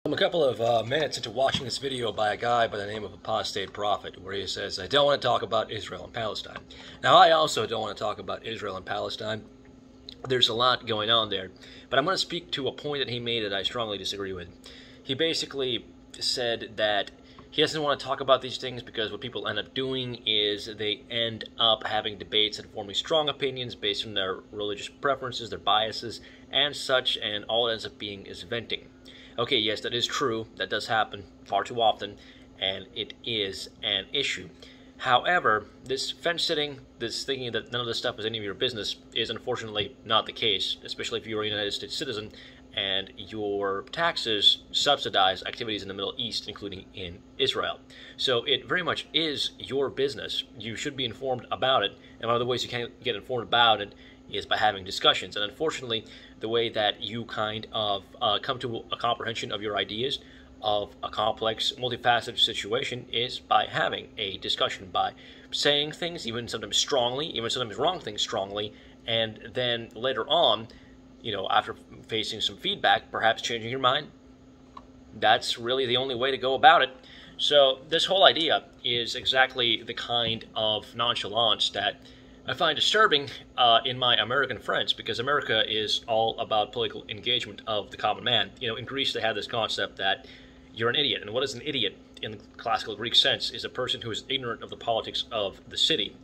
I'm a couple of minutes into watching this video by a guy by the name of Apostate Prophet, where he says, I don't want to talk about Israel and Palestine. Now, I also don't want to talk about Israel and Palestine. There's a lot going on there. But I'm going to speak to a point that he made that I strongly disagree with. He basically said that he doesn't want to talk about these things because what people end up doing is they end up having debates and forming strong opinions based on their religious preferences, their biases, and such, and all it ends up being is venting. Okay, yes, that is true. That does happen far too often, and it is an issue. However, this fence-sitting, this thinking that none of this stuff is any of your business, is unfortunately not the case, especially if you're a United States citizen and your taxes subsidize activities in the Middle East, including in Israel. So it very much is your business. You should be informed about it, and one of the ways you can get informed about it is by having discussions. And unfortunately, the way that you kind of come to a comprehension of your ideas of a complex, multifaceted situation is by having a discussion, by saying things, even sometimes strongly, even sometimes wrong things strongly, and then later on, you know, after facing some feedback, perhaps changing your mind. That's really the only way to go about it. So this whole idea is exactly the kind of nonchalance that I find disturbing in my American friends, because America is all about political engagement of the common man. You know, in Greece they have this concept that you're an idiot. And what is an idiot in the classical Greek sense is a person who is ignorant of the politics of the city.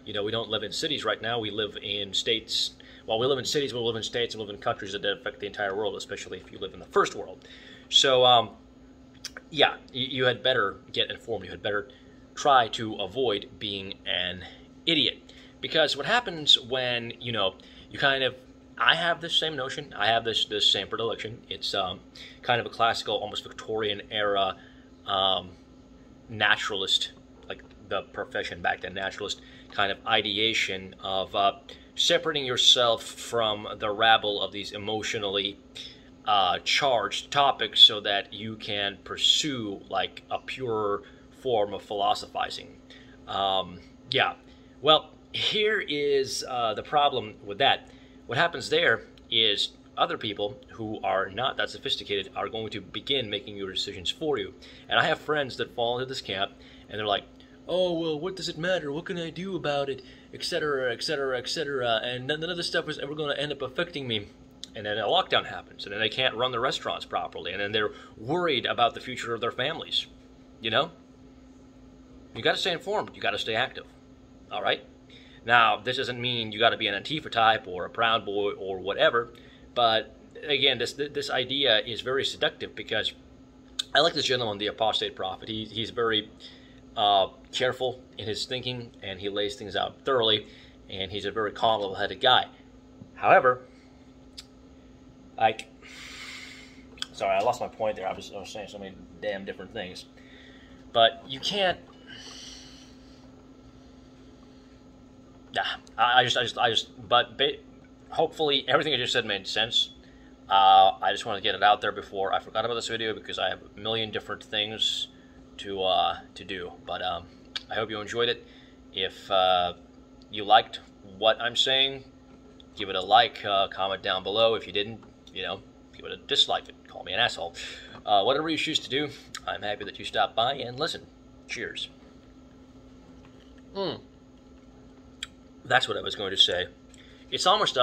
You know, we don't live in cities right now. We live in states. Well, we live in cities, we live in states, and we live in countries that affect the entire world, especially if you live in the first world. So, yeah, you had better get informed. You had better try to avoid being an idiot. Because what happens when, you know, you kind of, I have this same notion, I have this same predilection. It's kind of a classical, almost Victorian era naturalist, like the profession back then, naturalist kind of ideation of separating yourself from the rabble of these emotionally charged topics so that you can pursue like a pure form of philosophizing. Yeah, well, here is the problem with that. What happens there is other people who are not that sophisticated are going to begin making your decisions for you. And I have friends that fall into this camp, and they're like, oh, well, what does it matter? What can I do about it? Etc., etc., etc. And none of this stuff is ever going to end up affecting me. And then a lockdown happens, and then they can't run the restaurants properly, and then they're worried about the future of their families. You know? You got to stay informed. You got to stay active. All right? Now, this doesn't mean you got to be an Antifa type or a Proud Boy or whatever, but again, this idea is very seductive because I like this gentleman, the Apostate Prophet. He's very careful in his thinking, and he lays things out thoroughly, and he's a very calm, level-headed guy. However, like, sorry, I lost my point there. I was saying so many damn different things, but you can't. But hopefully everything I just said made sense. I just want to get it out there before I forgot about this video because I have a million different things to do. But I hope you enjoyed it. If you liked what I'm saying, give it a like, comment down below. If you didn't, you know, give it a dislike. Call me an asshole. Whatever you choose to do, I'm happy that you stopped by and listened. Cheers. That's what I was going to say. It's almost,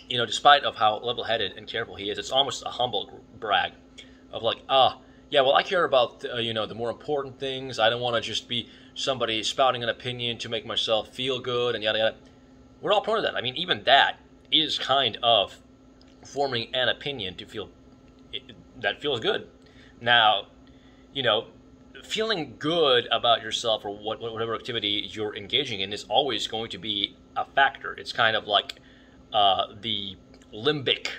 you know, despite of how level-headed and careful he is, it's almost a humble brag of like, yeah, well, I care about, you know, the more important things. I don't want to just be somebody spouting an opinion to make myself feel good and yada, yada. We're all prone to that. I mean, even that is kind of forming an opinion to feel, that feels good. Now, you know, feeling good about yourself or whatever activity you're engaging in is always going to be a factor. It's kind of like the limbic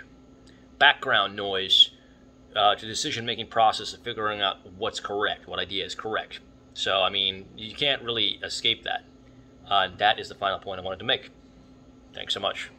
background noise to the decision-making process of figuring out what's correct, what idea is correct. So, I mean, you can't really escape that. That is the final point I wanted to make. Thanks so much.